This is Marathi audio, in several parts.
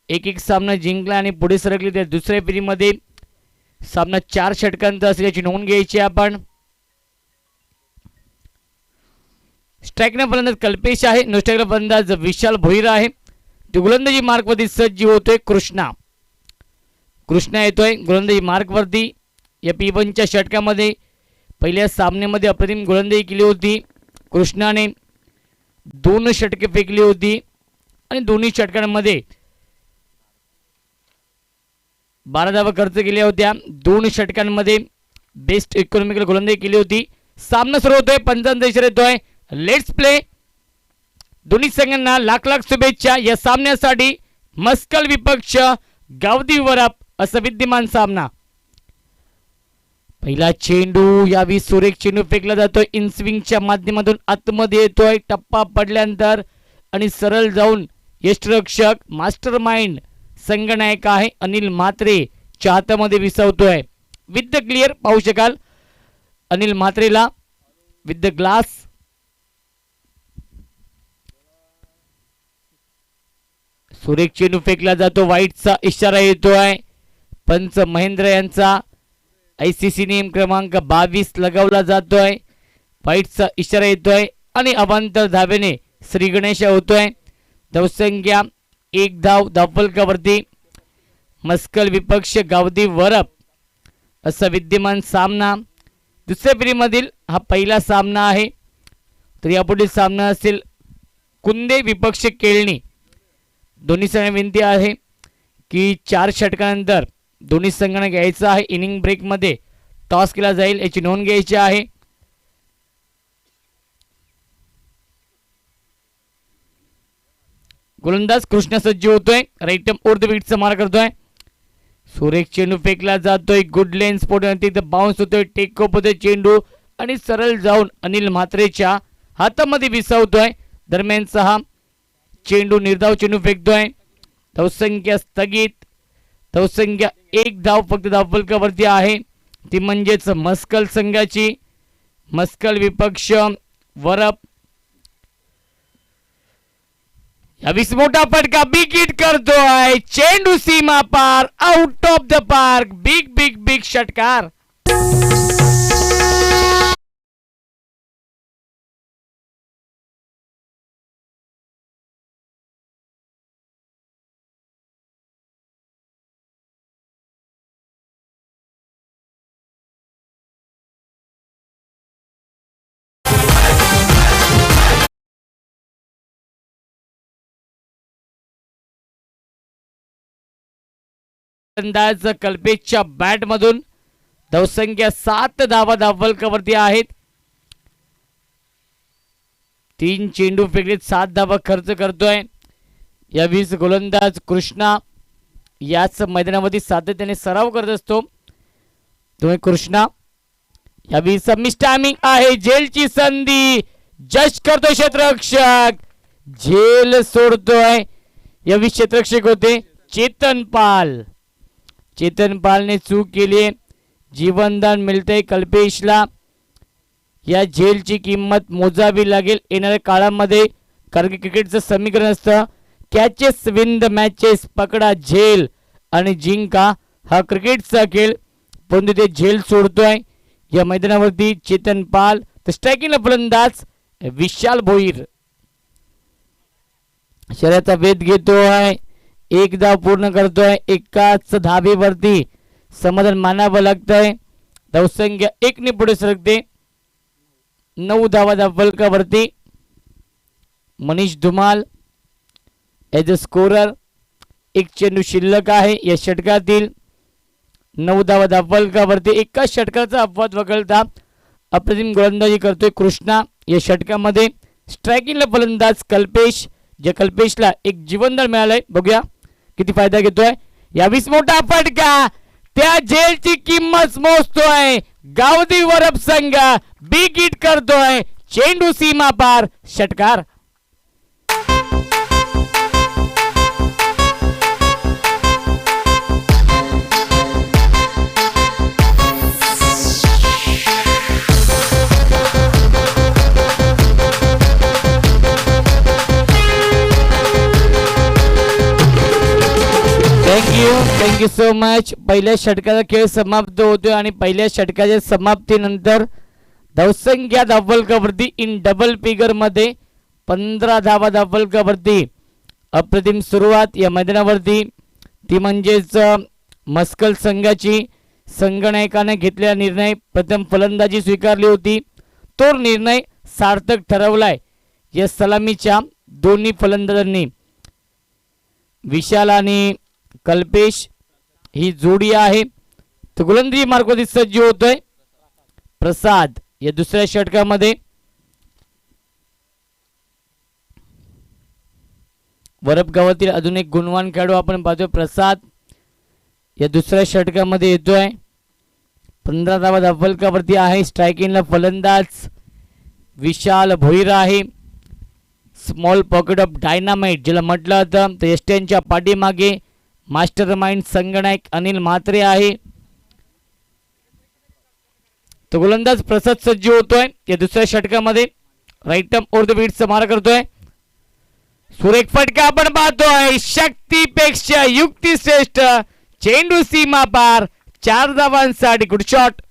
एक सामना जिंकला आणि पुढे सरकले. तर दुसऱ्या फेरीमध्ये सामना 4 षटकांचा असल्याची नोंद घ्यायची आपण. स्ट्राईकने फलंदाज कल्पेश आहे. नो स्ट्राईकला फलंदाज विशाल भोईर आहे. तो गोलंदाजी मार्कवरती सज्ज होतोय कृष्णा. कृष्णा येतोय गोलंदाजी मार्कवरती. या P1च्या षटकामध्ये पहिल्या सामन्यामध्ये अप्रतिम गोलंदाजी केली होती. कृष्णाने 2 षटके फेकली होती आणि दोन्ही षटकांमध्ये 12 धावा खर्च केल्या होत्या. 2 षटकांमध्ये बेस्ट इकॉनॉमिकल गोलंदाजी केली होती. सामना सुरू होतोय. पंचांचा इशारा येतोय. Let's play. दोन्ही संघांना लाख लाख शुभेच्छा या सामन्यासाठी. मस्कल विपक्ष गावदी वरप असा विद्यमान सामना. पहिला चेंडू यावी सुरेख चेंडू फेकला जातोय. इनस्विंगच्या माध्यमातून आतमध्ये येतोय. टप्पा पडल्यानंतर आणि सरळ जाऊन यष्टिरक्षक मास्टर माइंड संगनायक आहे अनिल म्हात्रे च्या हातामध्ये विसवतोय. विथ द क्लिअर पाहू शकाल अनिल म्हात्रेला विथ द ग्लास. सुरेख चेंडू फेकला जातो. वाईटचा इशारा येतोय. पंच महेंद्र यांचा ICC नियम क्रमांक 22 लगावला जातोय. वाईटचा इशारा येतोय आणि अवांतर धावेने श्री गणेश होतोय. धावसंख्या 1 धाव धावफलकावरती. मस्कल विपक्ष गावदी वरप असा विद्यमान सामना. दुसऱ्या फेरीमधील हा पहिला सामना आहे. तर यापुढील सामना असेल कुंदे विपक्ष केळणी. दोन्ही संघांना विनंती आहे की 4 षटकानंतर दोन्ही संघांना घ्यायचं आहे. इनिंग ब्रेकमध्ये टॉस केला जाईल याची नोंद घ्यायची आहे. गोलंदाज कृष्णा सज्ज होतोय. राईट ओव्हर द विकेटचा मार करतोय. सुरेख चेंडू फेकला जातोय. गुड लेन स्पॉट बाउन्स होतोय. टेक ऑफ होतोय चेंडू आणि सरळ जाऊन अनिल म्हात्रेच्या हातामध्ये विसावतोय. दरम्यानचा हा चेंडू निर्धाव चेंडू फेकतोय. धावसंख्या स्थगित. धावसंख्या 1 धाव फक्त धावफलकावरती आहे. ती म्हणजेच मस्कल संघाची. मस्कल विपक्ष वरप. या विस्फोटा फटका बिग हिट करतोय. चेंडू सीमा पार out of the park. Big big big षटकार. फलंदाज कल्पेशच्या बॅटमधून धावसंख्या 7 धावा धावफलकावरती आहेत. 3 चेंडू फेकलेत 7 धावा खर्च करतोय. या 20 गोलंदाज कृष्णा याच मैदानामध्ये सातत्याने सराव करत असतो. तुम्ही कृष्णा या 20 मिस टायमिंग आहे. झेलची संधी जस्ट करतोय क्षेत्ररक्षक. झेल सोडतोय. या 20 क्षेत्ररक्षक होते चेतन पाल. चेतन पालने चूक केली. जीवनदान मिळते कल्पेशला. या झेलची किंमत मोजावी लागेल येणाऱ्या काळामध्ये. कारण की क्रिकेटचं समीकरण असतं कॅचेस विन द मॅचेस. पकडा झेल आणि जिंका. हा क्रिकेटचा खेळ. पण ते झेल सोडतोय या मैदानावरती चेतन पाल. तर स्ट्रायकिंगला फलंदाज विशाल भोईर. शर्यतीचा वेध घेतोय. 1 धाव पूर्ण करतोय. एकाच धावेवरती समाधान मानावं लागतंय. धावसंख्या 1 ने पुढे सरकते. 9 धावा धावफलकावरती. Manish Dhumal as a scorer. 1 चेंडू शिल्लक आहे या षटकातील. 9 धावा धावफलकावरती. एकाच षटकाचा अपवाद वगळता अप्रतिम गोलंदाजी करतोय कृष्णा या षटकामध्ये. स्ट्रायकिंगला फलंदाज कल्पेश. जे कल्पेशला एक जीवनदान मिळालंय. बघूया किती फायदा घेतोय. या विस्फोटा फटका त्या झेलची किंमत मोजतोय. गावदी वरप संघ बिग हिट करतोय. चेंडू सीमा पार षटकार. Thank you so much. पहिल्या षटकाचा खेळ समाप्त होतोय आणि पहिल्या षटकाच्या समाप्तीनंतर धावसंख्या धावफलकावरती इन डबल फिगर मध्ये 15 धावा धावफलकावरती. अप्रतिम सुरुवात या मैदानावरती ती म्हणजेच मस्कल संघाची. संघनायकाने घेतलेला निर्णय प्रथम फलंदाजी स्वीकारली होती. तो निर्णय सार्थक ठरवलाय या सलामीच्या दोन्ही फलंदाजांनी. विशाल आणि कल्पेश ही जोडी आहे. तो गोलंदाजी मार्गावरती सज्ज होतोय. प्रसाद या दुसऱ्या षटकामध्ये. वरपगावातील अजून एक गुणवान खेळाडू आपण पाहतोय. प्रसाद या दुसऱ्या षटकामध्ये येतोय. 15 धावा धावफलकावरती आहे. स्ट्रायकिंगला फलंदाज विशाल भोईर आहे. स्मॉल पॉकेट ऑफ डायनामाइट ज्याला म्हटलं होतं तर एसटीएनच्या पाठीमागे मास्टर माइंड संगणक अनिल म्हात्रे आहे. तो गोलंदाज प्रसाद सज्ज होतोय या दुसऱ्या षटकामध्ये. राईट टर्म ओव्हर द बीटचा मारा करतोय. सुरेख फटका आपण पाहतोय. शक्तीपेक्षा युक्ती श्रेष्ठ. चेंडू सीमा पार. 4 धावांसाठी. Good shot.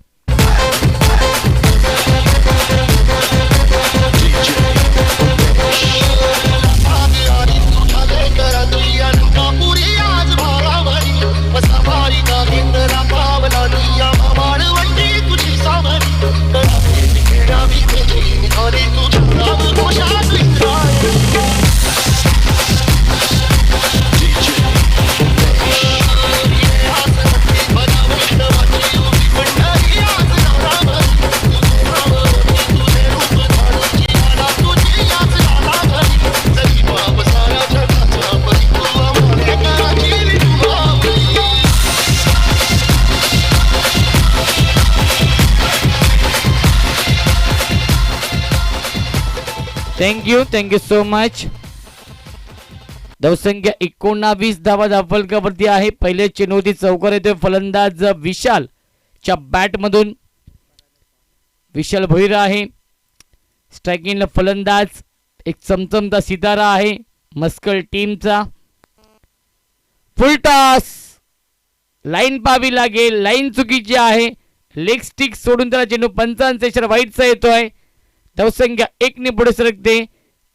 Thank you so much. धावसंख्या 19 धावा धावफलकावरती आहे. पहिले चेंडूवरती चौकार येतोय फलंदाज विशालच्या बॅट मधून. विशाल भोईर आहे. स्ट्रायकिंगला फलंदाज एक चमचमता सितारा आहे मस्कल टीमचा. फुल टॉस. लाईन पाहावी लागेल. लाईन चुकीची आहे. लेग स्टिक सोडून त्याला चेंडू पंचांचा इशारा वाईटचा येतोय. धावसंख्या 1 ने पुढे सरकते.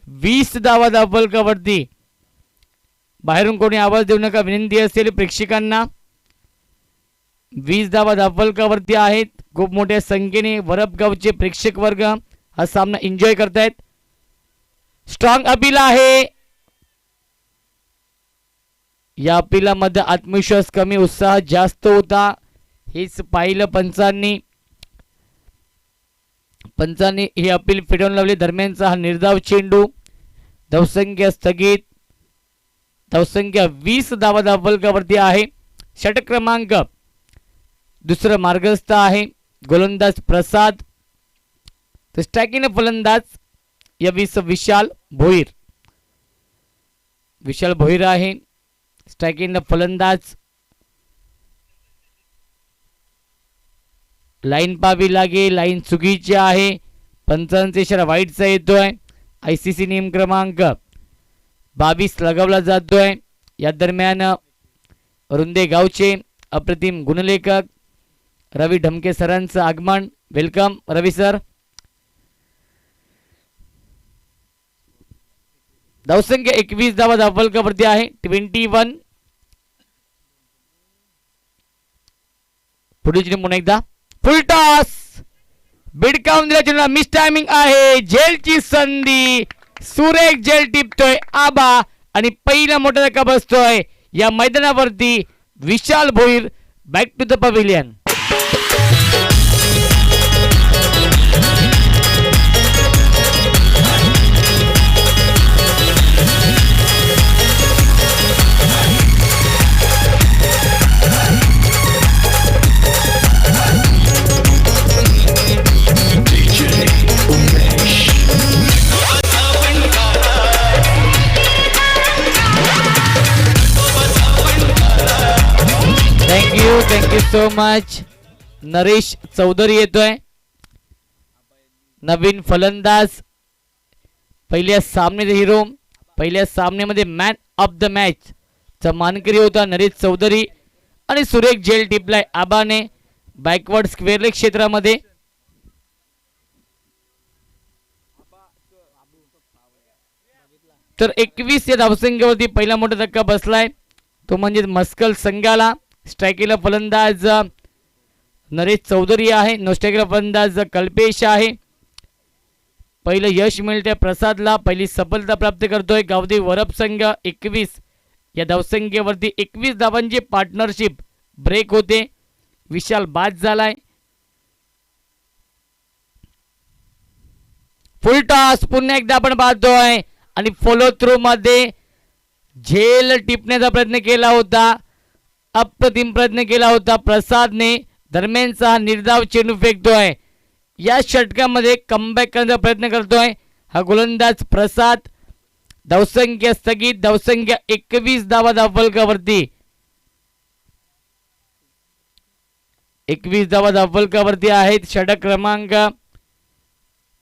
20 धावा धावफलकावरती. बाहेरून कोणी आवाज देऊ नका विनंती असेल प्रेक्षकांना. 20 धावा धावफलकावरती आहेत. खूप मोठ्या संख्येने वरपगावचे प्रेक्षक वर्ग हा सामना एन्जॉय करतायत. स्ट्रॉंग अपील आहे. या अपिलामध्ये आत्मविश्वास कमी उत्साह जास्त होता. हेच पाहिलं पंचांनी. पंचांनी ही अपील फेटाळून लावली. दरम्यानचा हा निर्धाव चेंडू. धावसंख्या स्थगित. धावसंख्या 20 धावा धावफलकावरती आहे. षटक क्रमांक दुसरं मार्गस्थ आहे. गोलंदाज प्रसाद. तर स्ट्रायकिंग फलंदाज या 20 विशाल भोईर. विशाल भोईर आहे. स्ट्रायकिंग फलंदाज. लाईन पाहावी लागेल. लाईन चुकीची आहे. पंचांचा इशारा वाईटचा येतोय. ICC नियम क्रमांक 22 लगावला जातोय. या दरम्यान रुंदे गावचे अप्रतिम गुणलेखक रवी ढमके सरांचं आगमन. वेलकम रवी सर. धावसंख्या 21 धावा धावफलकावरती आहे. 21. पुढे पुन्हा एकदा फुल टॉस. बिडकावून दिला चेंडूला. मिस टायमिंग आहे. झेलची संधी. सुरेख झेल टिपतोय आबा आणि पहिला मोठा धक्का बसतोय या मैदानावरती. Vishal Bhoir back to the pavilion. Thank you so much. Naresh Chaudhari येतोय. नवीन फलंदाज. पहिल्या सामन्याचे हिरो. पहिल्या सामन्यामध्ये मॅन ऑफ द मॅच चा मानकरी होता नरेश चौधरी आणि सुरेख झेल टिपलाय आबाने बॅकवर्ड स्क्वेअर लेग क्षेत्रामध्ये. तर 21 या धावसंख्येवरती पहिला मोठा धक्का बसलाय तो म्हणजे मस्कल संघाला. स्ट्रायकीला फलंदाज नरेश चौधरी आहे, नो स्ट्रायकीला फलंदाज कल्पेश आहे. पहिलं यश मिळते प्रसादला, पहिली सफलता प्राप्त करतोय गावदेवी वरप संघ. 21 या धावसंख्येवरती 21 धावांची पार्टनरशिप ब्रेक होते. विशाल बाद झालाय. फुल टॉस पुन्हा एकदा आपण पाहतोय आणि फॉलो थ्रू मध्ये झेल टिपण्याचा प्रयत्न केला होता, अप्रतिम प्रयत्न केला होता प्रसादने. दरम्यानचा हा निर्धाव चेंडू फेकतोय. या षटकामध्ये कमबॅक करण्याचा प्रयत्न करतोय हा गोलंदाज प्रसाद. धावसंख्या स्थगित, धावसंख्या 21 धावा धावफलकावरती. 21 धावा धावफलकावरती आहेत. षटक क्रमांक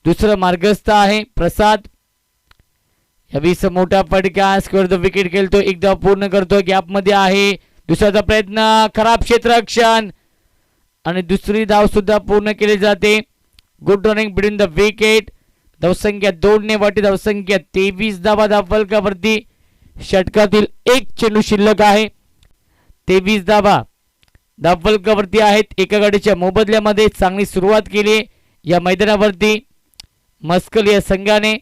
दुसरा मार्गस्थ आहे प्रसाद. 20 मोठा फटका स्क्वेअर विकेट खेळतो, एक धाव पूर्ण करतो, गॅप मध्ये आहे. दुसऱ्याचा प्रयत्न खराब क्षेत्ररक्षण आणि दुसरी धाव सुद्धा पूर्ण केली जाते. Good running between the wicket. धावसंख्या 2 ने वाटी, धावसंख्या 23 धावा धावफलकावरती. षटकातील एक चेंडू शिल्लक आहे. 23 धावा धावफलकावरती आहेत. एका गाडीच्या मोबदल्यामध्ये चांगली सुरुवात केली या मैदानावरती मस्कल या संघाने.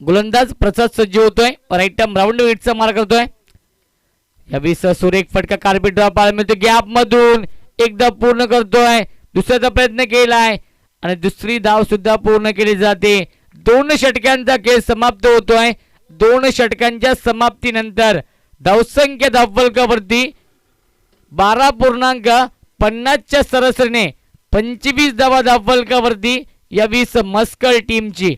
गोलंदाज प्रसाद सज्ज होतोय, राईट आर्म राऊंड विकेटचा मार करतोय. यावेळी सुरेख फटका कार्पेट ड्रॉप पाहायला मिळतो. गॅप मधून एकदा पूर्ण करतोय, दुसऱ्याचा प्रयत्न केलाय आणि दुसरी धाव सुद्धा पूर्ण केली जाते. 2 षटकांचा खेळ समाप्त होतोय. 2 षटकांच्या समाप्तीनंतर धावसंख्या धावफलकावरती 12.50 च्या सरासरीने 25 धावा धावफलकावरती या 20 मस्कल टीमची.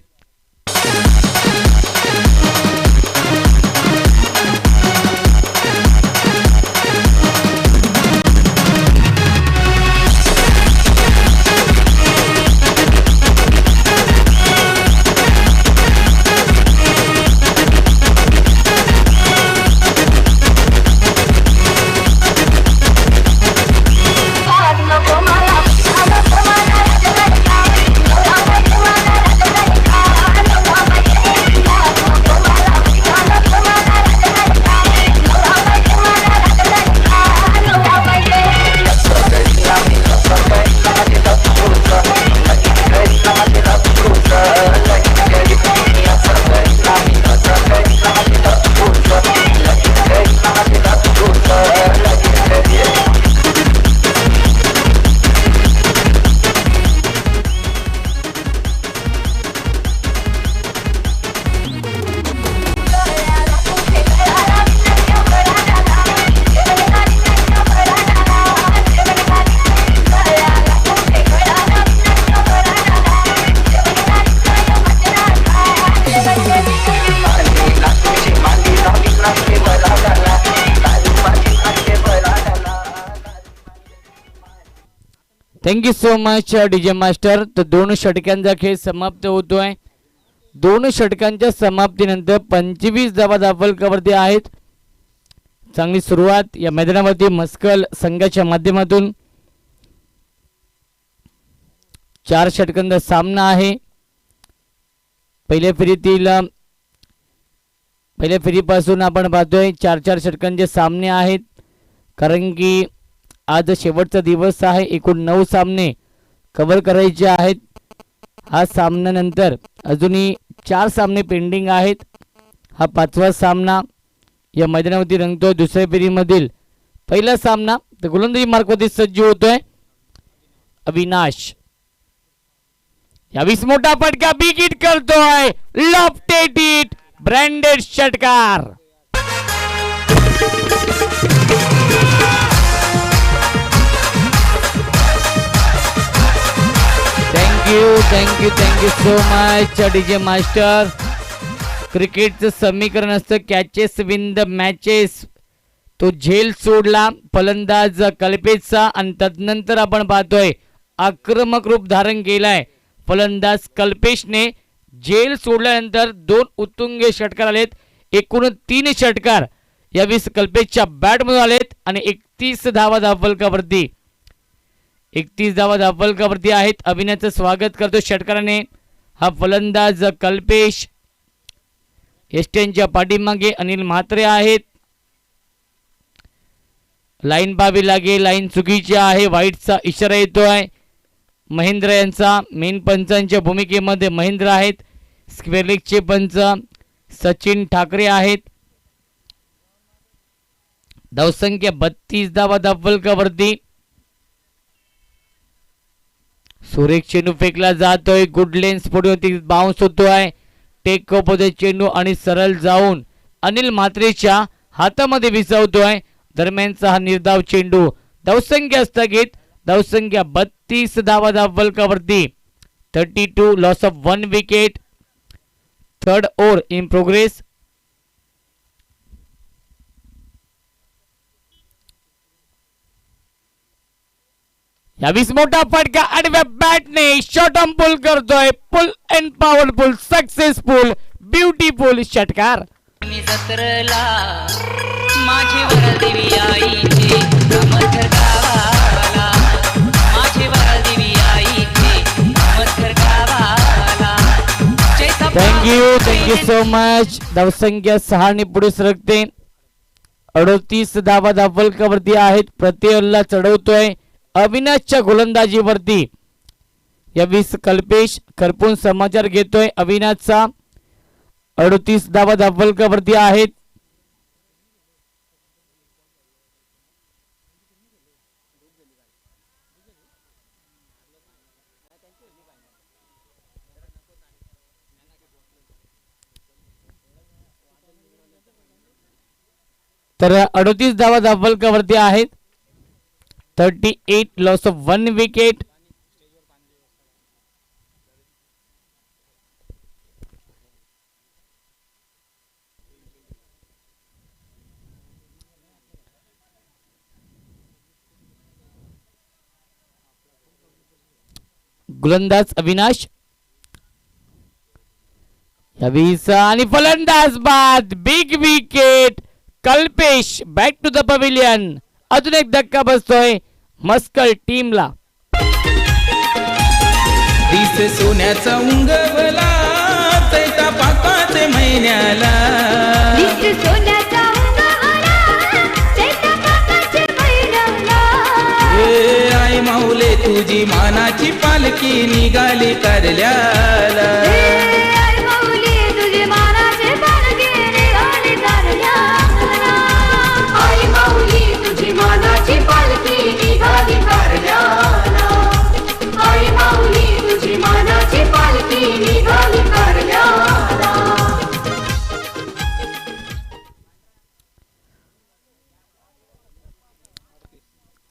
Thank you so much DJ master. तर 2 षटकांचा खेळ समाप्त होतोय. 2 षटकांच्या समाप्तीनंतर 25 धावा धावफलकावरती आहेत. चांगली सुरुवात या मैदानावरती मस्कल संघाच्या माध्यमातून. 4 षटकांचा सामना आहे. पहिल्या फेरीपासून आपण पाहतोय 4-4 षटकांचे सामने आहेत, कारण की आज शेवटचा दिवस आहे. एकूण 9 सामने कव्हर करायचे आहेत. हा सामन्यानंतर अजूनही 4 सामने पेंडिंग आहेत. हा 5वा सामना या मैदानावरती रंगतोय. दुसऱ्या फेरीमधील पहिला सामना तर गोलंदाजी मार्कवरती सज्ज होतोय अविनाश. यावेळी मोठा फटका बिग हिट करतोय, लॉफ्टेड हिट, ब्रँडेड षटकार. Thank you so much DJ master. क्रिकेटचं समीकरण असतं कॅचेस विन द मॅचेस. तो झेल सोडला फलंदाज कल्पेशचा आणि तदनंतर आपण पाहतोय आक्रमक रूप धारण केलाय. फलंदाज कल्पेशने झेल सोडल्यानंतर 2 उत्तुंग षटकार आलेत. एकूण 3 षटकार यावेळी कल्पेशच्या बॅटमधून आलेत आणि 31 धावा धावफलकावरती 31 धावा धावफलकावरती आहेत. अभिनयाचं स्वागत करतो षटकाराने हा फलंदाज कल्पेश. एस्टेनच्या पाठीमागे अनिल म्हात्रे आहेत. लाईन पाहावी लागेल, लाईन चुकीची आहे. वाईटचा इशारा येतोय. महेंद्र यांचा मेन पंचांच्या भूमिकेमध्ये महेंद्र आहेत. स्क्वेअर लेगचे पंच सचिन ठाकरे आहेत. धावसंख्या 32 धावा धावफलकावरती. सुरेख चेंडू फेकला जातोय. गुड लेन स्फोटवरती बाउन्स होतोय. टेक ऑफ होते चेंडू आणि सरळ जाऊन अनिल म्हात्रेच्या हातामध्ये विसावतोय. दरम्यानचा हा निर्धाव चेंडू. धावसंख्या स्थगित. धावसंख्या 32 धावा धावफलकावरती. 32 loss of 1 wicket. Third over in progress. यावीस मोठा फटका आडव्या बॅटने शॉर्ट ऑन पुल करतोय. Pull and powerful successful beautiful षटकार. माझे वरदेवी आईचे अमरथर गावाला. माझे वरदेवी आईचे अमरथर गावाला. Thank you so much. धावसंख्या 6 ने पुढे सरकते. 38 धावा धावफलकावरती आहेत. प्रत्येकला चढवतोय अविनाशच्या गोलंदाजीवरती. यावीस कल्पेश खरपून समाचार घेतोय अविनाशचा. 38 धावा धावफलकावरती आहेत. तर 38 धावा धावफलकावरती आहेत. 38 लॉस ऑफ 1 विकेट. गोलंदाज अविनाश. यावेळी आणि फलंदाज बाद. Big wicket. Kalpesh back to the pavilion. अजून एक धक्का बसतोय मस्कल टीमला. दिस सोन्याचा उंगवला चैता पाकाचे महिन्याला. दिस सोन्याचा उंगवला चैता पाकाचे महिन्याला. ए आई माऊले तुझी मानाची पालखी निघाली कारल्याला. आई माऊली तुझी मानाची पालखी निघाली कारल्याला. आई माऊली तुझी मानाची पालखी निघाली कारल्याला. आई माऊली तुझी मानाची पालखी निघाली कारल्याला.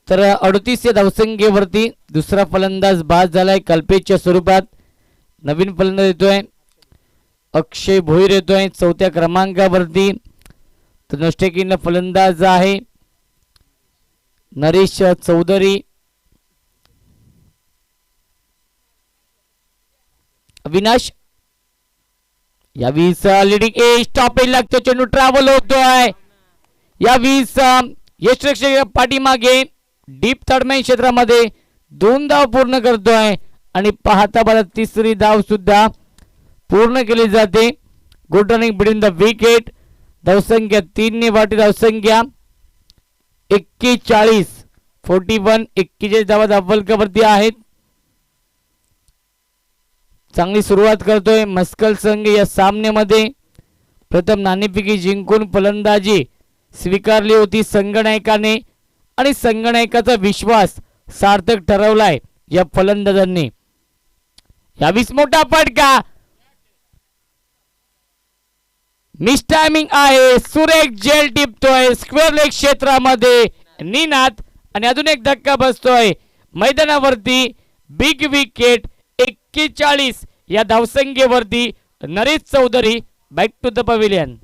तर 38 या धावसंख्येवरती दुसरा फलंदाज बाद झालाय कल्पेशच्या स्वरूपात. नवीन फलंदाज येतोय अक्षय भोईर येतोय 4थ्या क्रमांकावरती. तर नष्टकीन फलंदाज आहे नरेश चौधरी. अविनाश यावेळी लीडिंग एज टॉप एज लागतो चेंडू ट्रॅव्हल होतोय. यावेळी यश पाठीमागे डीप थर्डमॅन क्षेत्रामध्ये 2 धाव पूर्ण करतोय आणि पाहता पाहता तिसरी धाव सुद्धा पूर्ण केली जाते. Good running between the wicket. धावसंख्या 3 ने वाढती. धावसंख्या 41 41 धावा धावफलकावरती आहेत. चांगली सुरुवात करतोय मस्कल संघ या सामन्यामध्ये. प्रथम नाणेफेकी जिंकून फलंदाजी स्वीकारली होती संघनायकाने आणि संघनायकाचा विश्वास सार्थक ठरवलाय या फलंदाजांनी. यावीस मोठा फटका. मिस टायमिंग आहे. सुरेख जेल टिपतोय स्क्वेअर लेग क्षेत्रामध्ये निनाद आणि अजून एक धक्का बसतोय मैदानावरती. Big wicket. 41 या धावसंख्येवरती Naresh Chaudhari back to the pavilion.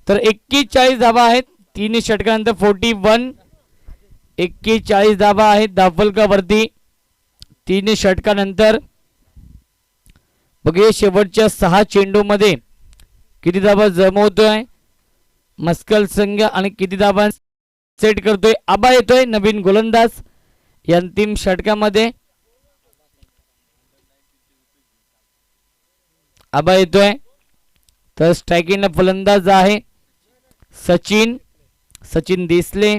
तर 41 धाबा आहेत. 3 षटकानंतर 41. 41 धाबा आहेत धावफलकावरती 3 षटकानंतर. बघूया शेवटच्या 6 चेंडूमध्ये किती धाबा जमवतोय मस्कल संघ आणि किती धाबा सेट करतोय. आबा येतोय नवीन गोलंदाज या अंतिम षटकामध्ये. आबा येतोय. तर स्ट्रायकिंगला फलंदाज आहे सचिन देसले.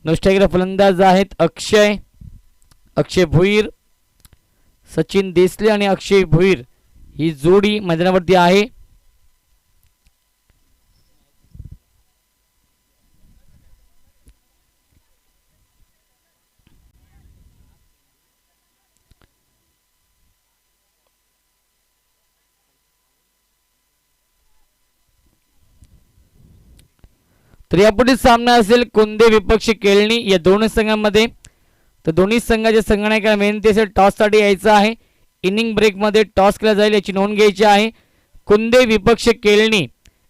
नो स्ट्रायकला फलंदाज आहेत अक्षय भोईर. सचिन देसले आणि अक्षय भोईर ही जोडी मैदानावरती आहे. तर यापुढे सामना असेल कुंदे विपक्ष केळणी या दोन संघांमध्ये. तर दोन्ही संघाच्या संघनायकाला विनंती असेल टॉससाठी यायचं आहे. इनिंग ब्रेकमध्ये टॉस केला जाईल याची नोंद घ्यायची आहे. कुंदे विपक्ष केळणी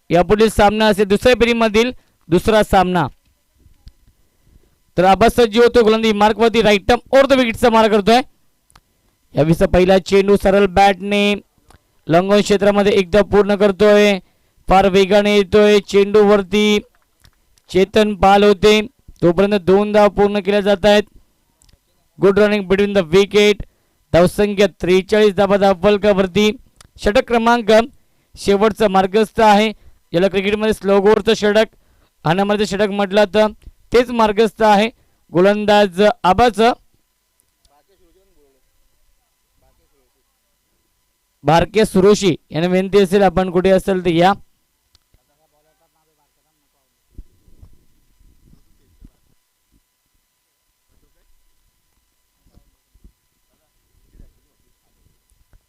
यापुढील सामना असेल दुसऱ्या फेरीमधील दुसरा सामना. तर आबास सज्ज होतो गोलंदाजी मार्कवरती राईट टर्म और द विकेटचा मार करतोय. यावेळीचा पहिला चेंडू सरळ बॅटने लंगोन क्षेत्रामध्ये एकदा पूर्ण करतोय. फार वेगाने येतोय चेंडू वरती. चेतन पाल होते तोपर्यंत 2 धाव पूर्ण केल्या जात आहेत. Good running between the wicket. धावसंख्या 43 धावा धावफलकावरती. षटक क्रमांक शेवटचा मार्गस्थ आहे. याला क्रिकेटमध्ये स्लोगोवरचं षटक हाणामारीचं षटक म्हटलं तर तेच मार्गस्थ आहे. गोलंदाज आबाचं बारके सुरोशी यांना विनंती असेल आपण कुठे असेल तर या.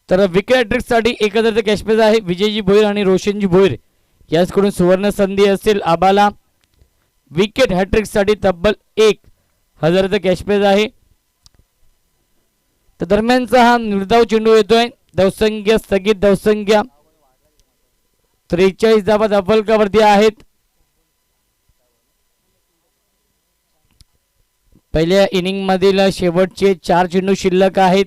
तर विकेट हॅट्रिकसाठी 1000 कॅश प्राइज आहे. विजयजी भोईर आणि रोशनजी भोईर याचकडून सुवर्ण संधी असेल आबाला. विकेट हॅट्रिकसाठी तब्बल 1000 कॅश प्राइज आहे. तर दरम्यानचा हा निर्धाव चेंडू येतोय. धावसंख्या स्थगित धावसंख्या 43 धावा धावफलकावरती आहेत. पहिल्या इनिंग मधील शेवटचे 4 चेंडू शिल्लक आहेत.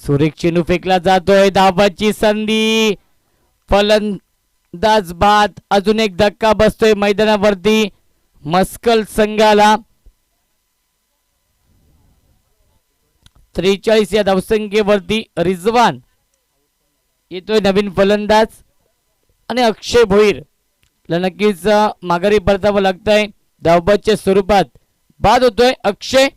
सुरेख चेंडू फेकला जातोय. धावाची संधी फलंदाज बाद. अजून एक धक्का बसतोय मैदानावरती मस्कल संघाला. 43 या धावसंख्येवरती रिजवान येतोय नवीन फलंदाज आणि अक्षय भोईर ला नक्कीच माघारी परतावं लागतंय. धावबादच्या स्वरूपात बाद होतोय अक्षय.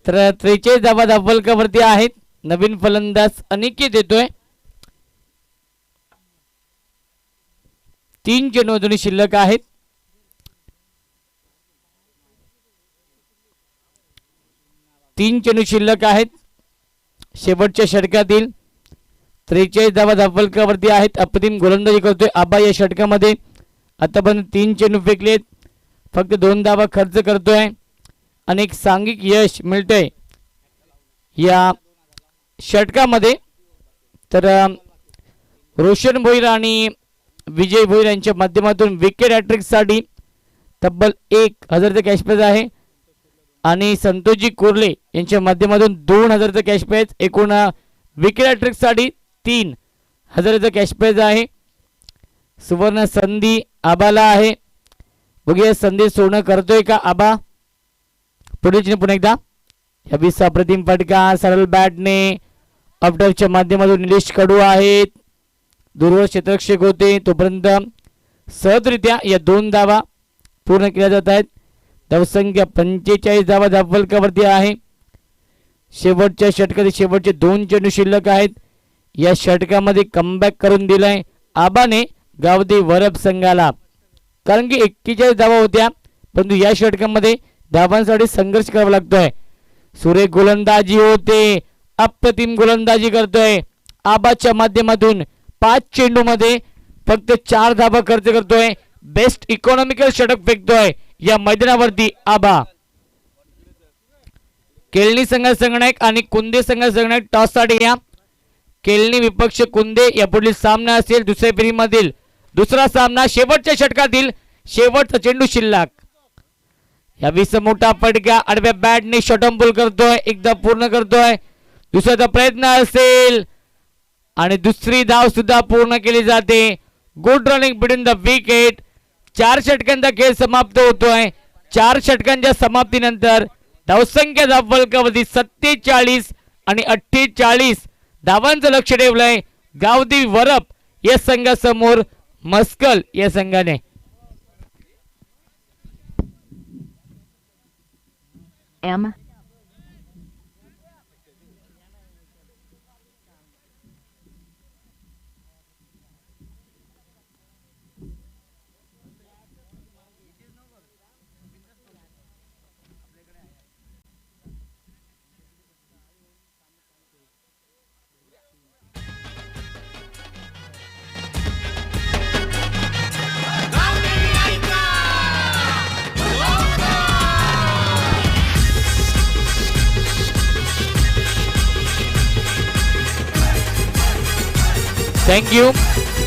तर 43 धावा धावफलकावरती आहेत. नवीन फलंदाज अनिकेत येतोय. 3 चेंडू अजूनही शिल्लक आहेत. शेवटच्या षटकातील 43 धावा धावफलकावरती आहेत. अप्रतिम गोलंदाजी करतोय आबा या षटकामध्ये. आतापर्यंत 3 चेंडू फेकलेत. फक्त 2 धावा खर्च करतोय आणि एक सांघिक यश मिळतंय या षटकामध्ये. तर रोशन भोईर आणि विजय भोईर यांच्या माध्यमातून विकेट हॅट्रिकसाठी तब्बल 1000 कॅश प्राइज आहे आणि संतोषजी कोरले यांच्या माध्यमातून 2000 कॅश प्राइज. एकूण विकेट हॅट्रिकसाठी 3000 कॅश प्राइज आहे. सुवर्ण संधी आबाला आहे. बघूया संधी सोडणं करतोय का आबा. पुढे पुन्हा एकदा या अप्रतिम फटका सरळ बॅटने अपडफच्या माध्यमातून निलेश कडू आहेत. दूरवर क्षेत्ररक्षक होते तोपर्यंत सहजरित्या या 2 धावा पूर्ण केल्या जात आहेत. धावसंख्या 45 धावा धावफलकावरती आहे. शेवटच्या षटकातील शेवटचे 2 चेंडू शिल्लक आहेत. या षटकामध्ये कमबॅक करून दिलाय आबाने. गावदी वरप संघाला, कारण की 41 धावा होत्या, परंतु या षटकामध्ये धावांसाठी संघर्ष करावा लागतोय. सुरेख गोलंदाजी होते, अप्रतिम गोलंदाजी करतोय आबाच्या माध्यमातून. 5 चेंडूमध्ये फक्त 4 धावा खर्च करतोय. बेस्ट इकॉनॉमिकल षटक फेकतोय या मैदानावरती आबा. केळणी संघ संघनायक आणि कुंदे संघ संघनायक टॉससाठी या. केळणी विपक्ष कुंदे या पुढील सामना असेल दुसऱ्या फेरीमधील दुसरा सामना. शेवटच्या षटकातील शेवटचा चेंडू शिल्लक. या 20 मोठा फटका आडव्या बॅटने शॉटम्बुल करतोय, एकदा पूर्ण करतोय. दुसऱ्याचा प्रयत्न असेल आणि दुसरी धाव सुद्धा पूर्ण केली जाते. Good running between the wicket. 4 षटकांचा खेळ समाप्त होतोय. 4 षटकांच्या समाप्तीनंतर धावसंख्या धावफलकावरती 47 आणि 48 धावांचं लक्ष ठेवलंय गावदी वरप या संघासमोर मस्कल या संघाने. M.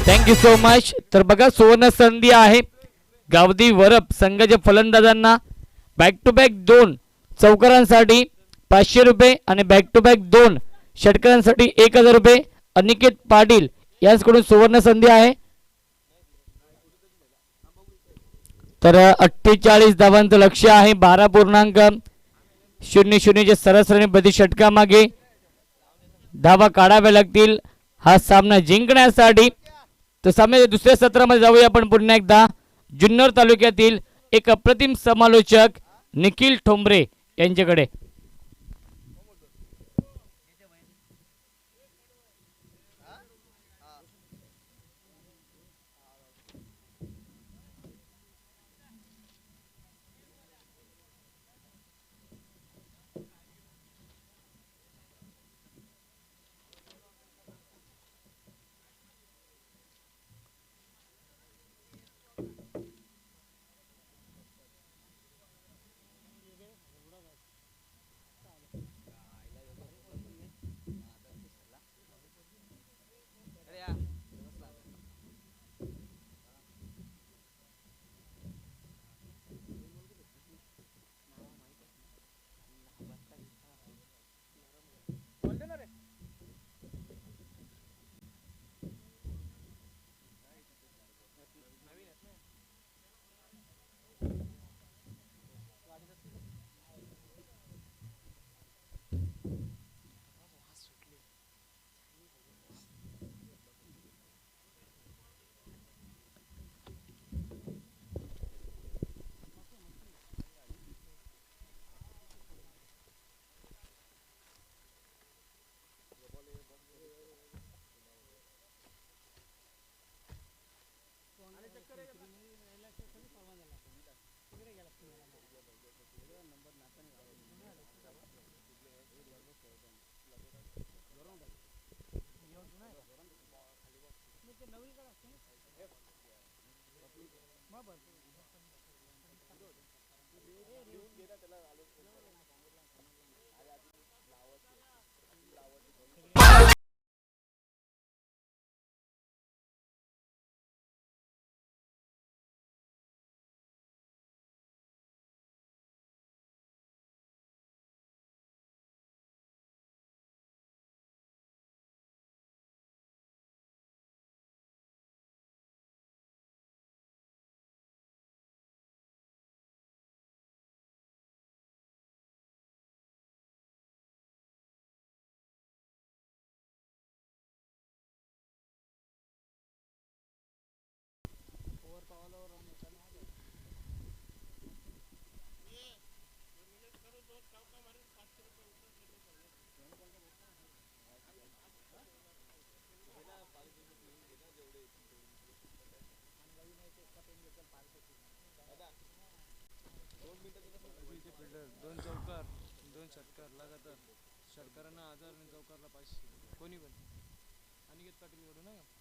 Thank you so much. तर बघा सुवर्ण संधी आहे गावदी वरप संघाच्या फलंदाजांना. बॅक टू बॅक 2 चौकारांसाठी 500 रुपये आणि बॅक टू बॅक 2 षटकारांसाठी 1000 रुपये. अनिकेत पाटील यांच्याकडून सुवर्ण संधी आहे. तर 48 धावांचं लक्ष आहे. 12.00च्या सरासरीने प्रति षटकामागे धावा काढाव्या लागतील हा सामना जिंकण्यासाठी. तर सामन्याच्या दुसऱ्या सत्रामध्ये जाऊया आपण पुन्हा एकदा. जुन्नर तालुक्यातील एक अप्रतिम समालोचक निखिल ठोंबरे यांच्याकडे.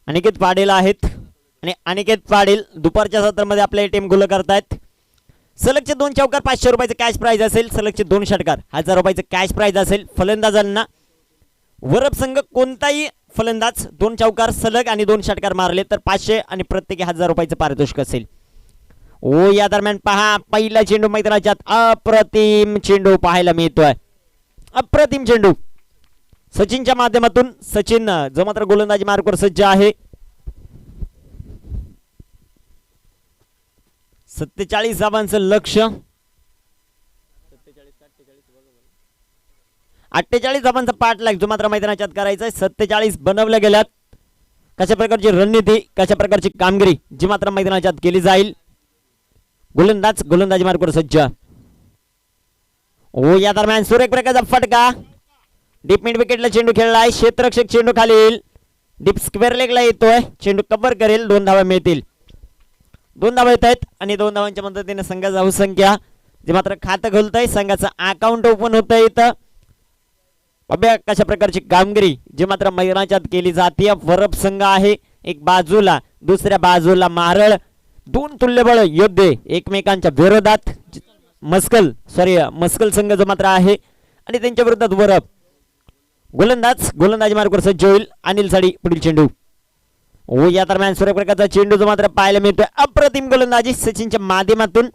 अनिकेत पाटील आहेत आणि अनिकेत पाटील दुपारच्या सत्रामध्ये आपल्या टीम गुल करतायत. सलगचे 2 चौकार 500 रुपयाचं कॅश प्राइज असेल. सलगचे 2 षटकार 1000 रुपयाचं कॅश प्राइज असेल. फलंदाजांना वरप संघ कोणताही फलंदाज 2 चौकार सलग आणि 2 षटकार मारले तर 500 आणि प्रत्येकी 1000 रुपयाचं पारितोषिक असेल. ओ या दरम्यान पहा पहिला चेंडू मैदानाच्यात अप्रतिम चेंडू पाहायला मिळतोय. अप्रतिम चेंडू सचिनच्या माध्यमातून. सचिन जो मात्र गोलंदाजी मार्कवर सज्ज आहे. 47 धावांचं लक्ष. 48 धावांचा पाठलाग जो मात्र मैदानाच्यात करायचा आहे. 47 बनवल्या गेल्यात. कशा प्रकारची रणनीती कशा प्रकारची कामगिरी जी मात्र मैदानाच्यात केली जाईल. गोलंदाजी मार्कवर सज्ज. ओ या दरम्यान सुरेख प्रकारचा फटका. डीप मिड विकेटला चेंडू खेळलाय. क्षेत्ररक्षक चेंडू खाली येईल. डीप स्क्वेअर लेगला येतोय. चेंडू कव्हर करेल. 2 धावा मिळतील. 2 धावा येत आहेत आणि 2 धावांच्या मदतीने संघाचा धावसंख्या जे मात्र खातं खोलतंय. संघाचं अकाउंट ओपन होतंय इथं. बघूया कशा प्रकारची कामगिरी जी मात्र मैदानाच्यात केली जाते. वरप संघ आहे एक बाजूला, दुसऱ्या मारळ. 2 तुल्यबळ योद्धे एकमेकांच्या विरोधात. मस्कल संघ जो मात्र आहे आणि त्यांच्या विरोधात वरप. गोलंदाजी मार्कवर सज्ज होईल. अनिल साडी पुढील चेंडू. ओ या दरम्यान सूर्यप्रकाशचा चेंडू जो मात्र पाहायला मिळतोय. अप्रतिम गोलंदाजी सचिनच्या माध्यमातून.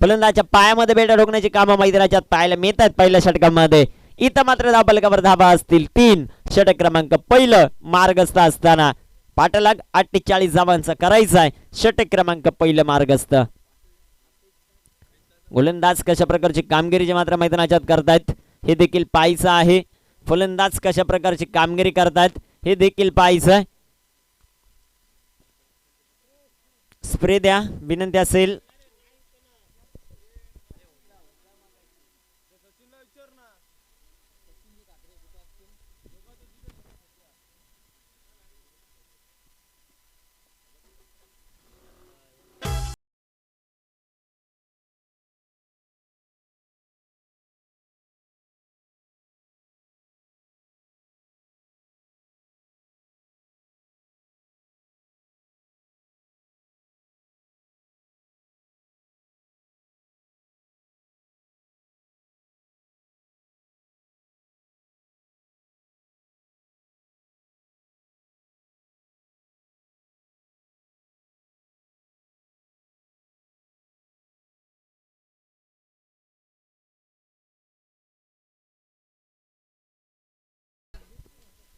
फलंदाजाच्या पायामध्ये बेटा ठोकण्याची कामं मैदानाच्यात पाहायला मिळतात पहिल्या षटकामध्ये. इथं मात्र धावफलकावर धाबा असतील 3. षटक क्रमांक पहिलं मार्गस्थ असताना पाठलाग 48 धावांचा करायचा आहे. षटक क्रमांक पहिलं मार्गस्थ. गोलंदाज कशा प्रकारची कामगिरी जे मात्र मैदानाच्यात करतायत हे देखील पाहायचं आहे. फलंदाज कशा प्रकारची कामगिरी करतायत हे देखील पाहायचं आहे. स्प्रे द्या विनंती असेल.